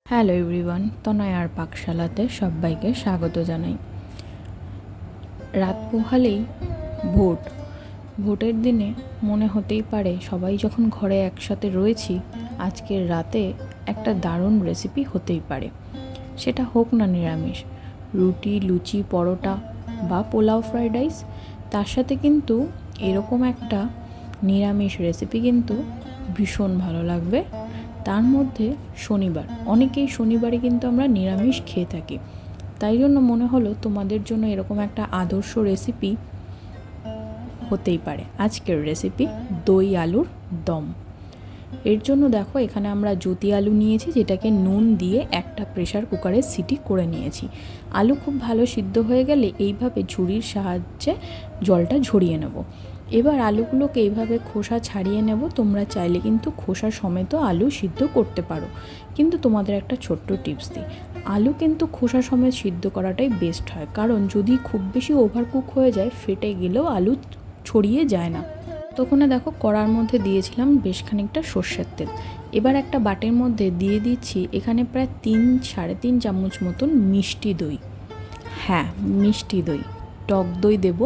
Hello everyone, তনয়ার পাকশালাতে সবাইকে স্বাগত জানাই। রাত পোহালেই ভোটের দিনে মনে হতেই পারে সবাই যখন ঘরে একসাথে রয়েছি, আজকের রাতে একটা দারুণ রেসিপি হতেই পারে। সেটা হোক না নিরামিষ, রুটি, লুচি, পরোটা বা পোলাও, ফ্রাইড রাইস, তার সাথে কিন্তু এরকম একটা নিরামিষ রেসিপি কিন্তু ভীষণ ভালো লাগবে। তার মধ্যে শনিবার, অনেকেই শনিবারে কিন্তু আমরা নিরামিষ খেয়ে থাকি, তাই জন্য মনে হলো তোমাদের জন্য এরকম একটা আদর্শ রেসিপি হতেই পারে। আজকের রেসিপি দই আলুর দম। এর জন্য দেখো, এখানে আমরা জ্যোতি আলু নিয়েছি, যেটাকে নুন দিয়ে একটা প্রেসার কুকারে সিটি করে নিয়েছি। আলু খুব ভালো সিদ্ধ হয়ে গেলে এইভাবে ঝুড়ির সাহায্যে জলটা ঝরিয়ে নেব। এবার আলুগুলোকে এইভাবে খোসা ছাড়িয়ে নেব। তোমরা চাইলে কিন্তু খোসা সমেত আলু সিদ্ধ করতে পারো, কিন্তু তোমাদের একটা ছোট্ট টিপস দিই, আলু কিন্তু খোসা সমেত সিদ্ধ করাটাই বেস্ট হয়, কারণ যদি খুব বেশি ওভারকুক হয়ে যায়, ফেটে গেলেও আলু ছড়িয়ে যায় না। তখন দেখো, কড়ার মধ্যে দিয়েছিলাম বেশ খানিকটা সর্ষের তেল। এবার একটা বাটির মধ্যে দিয়ে দিচ্ছি এখানে প্রায় 3-3.5 চামচ মতন মিষ্টি দই। হ্যাঁ, মিষ্টি দই, টক দই দেব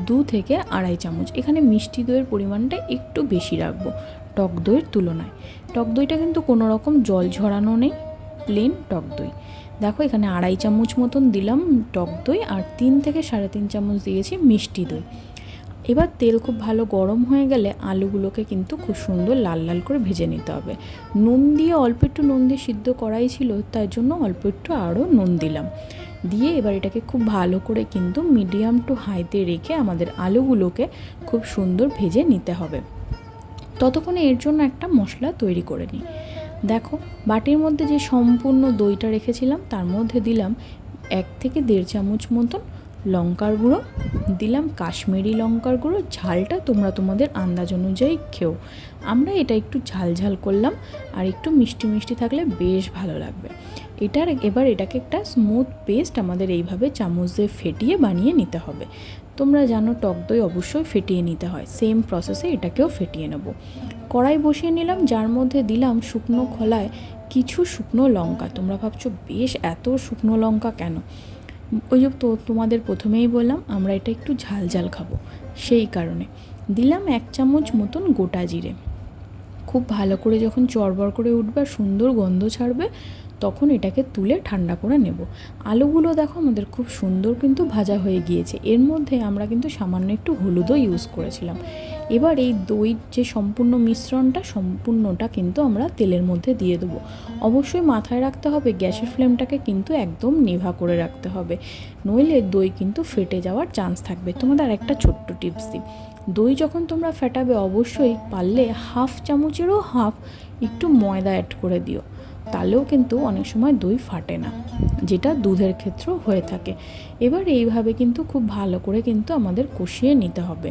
2 থেকে 2.5 চামচ। এখানে মিষ্টি দইয়ের পরিমাণটা একটু বেশি রাখবো টক দইয়ের তুলনায়। টক দইটা কিন্তু কোনো রকম জল ঝরানো নেই, প্লেন টক দই। দেখো, এখানে 2.5 চামচ মতন দিলাম টক দই, আর 3 থেকে 3.5 চামচ দিয়েছি মিষ্টি দই। এবার তেল খুব ভালো গরম হয়ে গেলে আলুগুলোকে কিন্তু খুব সুন্দর লাল লাল করে ভেজে নিতে হবে। নুন দিয়ে, অল্প একটু নুন দিয়ে সিদ্ধ করাই ছিল, তার জন্য অল্প একটু আরও নুন দিলাম। দিয়ে এবার এটাকে খুব ভালো করে কিন্তু মিডিয়াম টু হাইতে রেখে আমাদের আলুগুলোকে খুব সুন্দর ভেজে নিতে হবে। ততক্ষণে এর জন্য একটা মশলা তৈরি করে নিই। দেখো, বাটির মধ্যে যে সম্পূর্ণ দইটা রেখেছিলাম, তার মধ্যে দিলাম 1 থেকে 1.5 চামচ মতন লঙ্কার গুঁড়ো, দিলাম কাশ্মীরি লঙ্কার গুঁড়ো। ঝালটা তোমরা তোমাদের আন্দাজ অনুযায়ী খেও। আমরা এটা একটু ঝাল ঝাল করলাম, আর একটু মিষ্টি মিষ্টি থাকলে বেশ ভালো লাগবে। এবার এটাকে একটা স্মুথ পেস্ট আমাদের এইভাবে চামচ দিয়ে ফেটিয়ে বানিয়ে নিতে হবে। তোমরা জানো টক দই অবশ্যই ফেটিয়ে নিতে হয়, সেম প্রসেসে এটাকেও ফেটিয়ে নেব। কড়াই বসিয়ে নিলাম, যার মধ্যে দিলাম শুকনো খোলায় কিছু শুকনো লঙ্কা। তোমরা ভাবছো বেশ এত শুকনো লঙ্কা কেন? ওই যে তোমাদের প্রথমেই বললাম আমরা এটা একটু ঝাল ঝাল খাবো, সেই কারণে দিলাম 1 চামচ মতন গোটা জিরে। খুব ভালো করে যখন চড়বড় করে উঠবে আর সুন্দর গন্ধ ছাড়বে, তখন এটাকে তুলে ঠান্ডা করে নেব। আলুগুলো দেখো আমাদের খুব সুন্দর কিন্তু ভাজা হয়ে গিয়েছে। এর মধ্যে আমরা কিন্তু সামান্য একটু হলুদও ইউজ করেছিলাম। এবার এই দই যে সম্পূর্ণ মিশ্রণটা, সম্পূর্ণটা কিন্তু আমরা তেলের মধ্যে দিয়ে দেবো। অবশ্যই মাথায় রাখতে হবে গ্যাসের ফ্লেমটাকে কিন্তু একদম নেভা করে রাখতে হবে, নইলে দই কিন্তু ফেটে যাওয়ার চান্স থাকবে। তোমাদের আর একটা ছোট্ট টিপস দিই, দই যখন তোমরা ফেটাবে অবশ্যই পারলে 1/2 চামচেরও হাফ একটু ময়দা অ্যাড করে দিও, তাহলেও কিন্তু অনেক সময় দই ফাটে না, যেটা দুধের ক্ষেত্রেও হয়ে থাকে। এবার এইভাবে কিন্তু খুব ভালো করে কিন্তু আমাদের কষিয়ে নিতে হবে।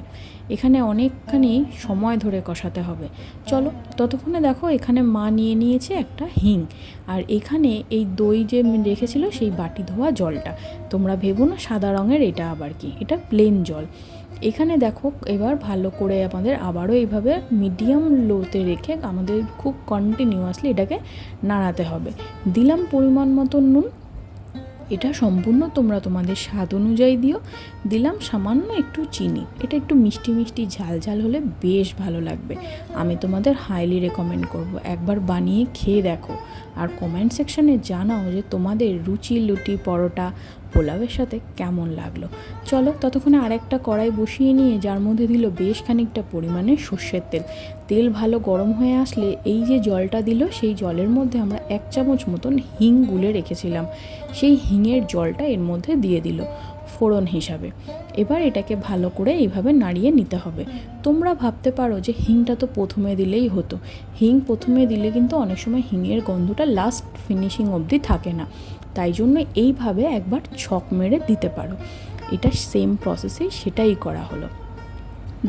এখানে অনেকখানি সময় ধরে কষাতে হবে। চলো, ততক্ষণে দেখো এখানে মা নিয়ে নিয়েছে একটা হিং, আর এখানে এই দই যে রেখেছিল সেই বাটি ধোয়া জলটা। তোমরা ভেবো না সাদা রঙের, এটা আবার কি, এটা প্লেন জল। এখানে দেখো, এবার ভালো করে আমাদের আবারও এইভাবে মিডিয়াম লোতে রেখে আমাদের খুব কন্টিনিউয়াসলি এটাকে নাড়াতে হবে। দিলাম পরিমাণ মতো নুন, এটা সম্পূর্ণ তোমরা তোমাদের স্বাদ অনুযায়ী দিও। দিলাম সামান্য একটু চিনি, এটা একটু মিষ্টি মিষ্টি ঝাল ঝাল হলে বেশ ভালো লাগবে। আমি তোমাদের হাইলি রেকমেন্ড করব, একবার বানিয়ে খেয়ে দেখো, আর কমেন্ট সেকশানে জানাও যে তোমাদের রুচি, লুচি, পরোটা, পোলাওয়ের সাথে কেমন লাগলো। চলো, ততক্ষণে আরেকটা কড়াই বসিয়ে নিয়ে যার মধ্যে দিল বেশ খানিকটা পরিমাণে সর্ষের তেল। তেল ভালো গরম হয়ে আসলে এই যে জলটা দিল, সেই জলের মধ্যে আমরা 1 চামচ মতন হিং গুলে রেখেছিলাম, সেই হিঙের জলটা এর মধ্যে দিয়ে দিল ফোড়ন হিসাবে। এবার এটাকে ভালো করে এইভাবে নাড়িয়ে নিতে হবে। তোমরা ভাবতে পারো যে হিংটা তো প্রথমে দিলেই হতো। হিং প্রথমে দিলে কিন্তু অনেক সময় হিঙের গন্ধটা লাস্ট ফিনিশিং অবধি থাকে না, তাই জন্য এইভাবে একবার ছক মেরে দিতে পারো। এটা সেম প্রসেসেই সেটাই করা হলো।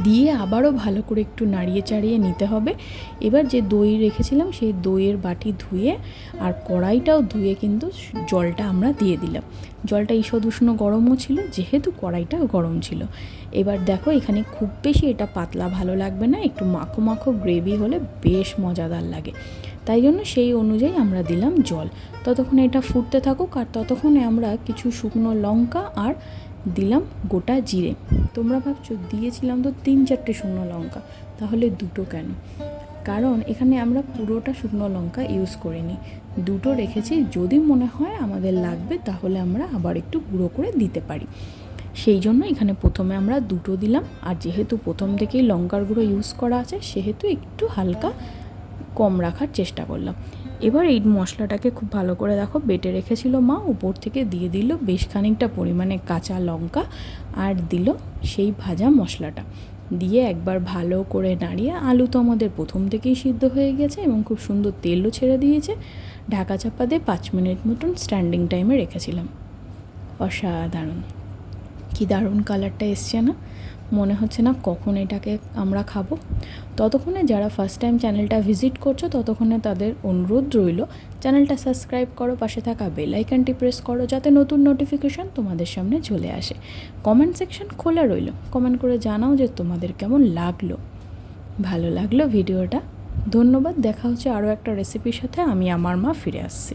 দিয়ে আবারও ভালো করে একটু নাড়িয়ে চাড়িয়ে নিতে হবে। এবার যে দই রেখেছিলাম সেই দইয়ের বাটি ধুয়ে আর কড়াইটাও ধুয়ে কিন্তু জলটা আমরা দিয়ে দিলাম। জলটা ঈষৎ উষ্ণ গরমও ছিল, যেহেতু কড়াইটা গরম ছিল। এবার দেখো এখানে খুব বেশি এটা পাতলা ভালো লাগবে না, একটু মাখো মাখো গ্রেভি হলে বেশ মজাদার লাগে। তাই জন্য সেই অনুযায়ী আমরা দিলাম জল। ততক্ষণে এটা ফুটতে থাকুক, আর ততক্ষণে আমরা কিছু শুকনো লঙ্কা আর দিলাম গোটা জিরে। তোমরা ভাবছো দিয়েছিলাম তো 3-4টে শুকনো লঙ্কা, তাহলে 2টো কেন? কারণ এখানে আমরা পুরোটা শুকনো লঙ্কা ইউজ করিনি, 2টো রেখেছি। যদি মনে হয় আমাদের লাগবে তাহলে আমরা আবার একটু গুঁড়ো করে দিতে পারি। সেই জন্য এখানে প্রথমে আমরা 2টো দিলাম। আর যেহেতু প্রথম থেকেই লঙ্কার গুঁড়ো ইউজ করা আছে, সেহেতু একটু হালকা কম রাখার চেষ্টা করলাম। এবার এই মশলাটাকে খুব ভালো করে দেখো বেটে রেখেছিল মা, উপর থেকে দিয়ে দিল বেশ খানিকটা পরিমাণে কাঁচা লঙ্কা আর দিল সেই ভাজা মশলাটা, দিয়ে একবার ভালো করে নাড়িয়ে, আলু তো আমাদের প্রথম থেকেই সিদ্ধ হয়ে গেছে এবং খুব সুন্দর তেলও ছেড়ে দিয়েছে, ঢাকা চাপা দিয়ে 5 মিনিট মতন স্ট্যান্ডিং টাইমে রেখেছিলাম। অসাধারণ, কি দারুণ কালারটা এসছে না? মনে হচ্ছে না কখন এটাকে আমরা খাবো। ততক্ষণে যারা ফার্স্ট টাইম চ্যানেলটা ভিজিট করছো, ততক্ষণে তাদের অনুরোধ রইল চ্যানেলটা সাবস্ক্রাইব করো, পাশে থাকা বেল আইকনটি প্রেস করো, যাতে নতুন নোটিফিকেশান তোমাদের সামনে চলে আসে। কমেন্ট সেকশন খোলা রইল, কমেন্ট করে জানাও যে তোমাদের কেমন লাগলো। ভালো লাগলো ভিডিওটা? ধন্যবাদ। দেখা হচ্ছে আরও একটা রেসিপির সাথে। আমি আমার মা ফিরে আসছি।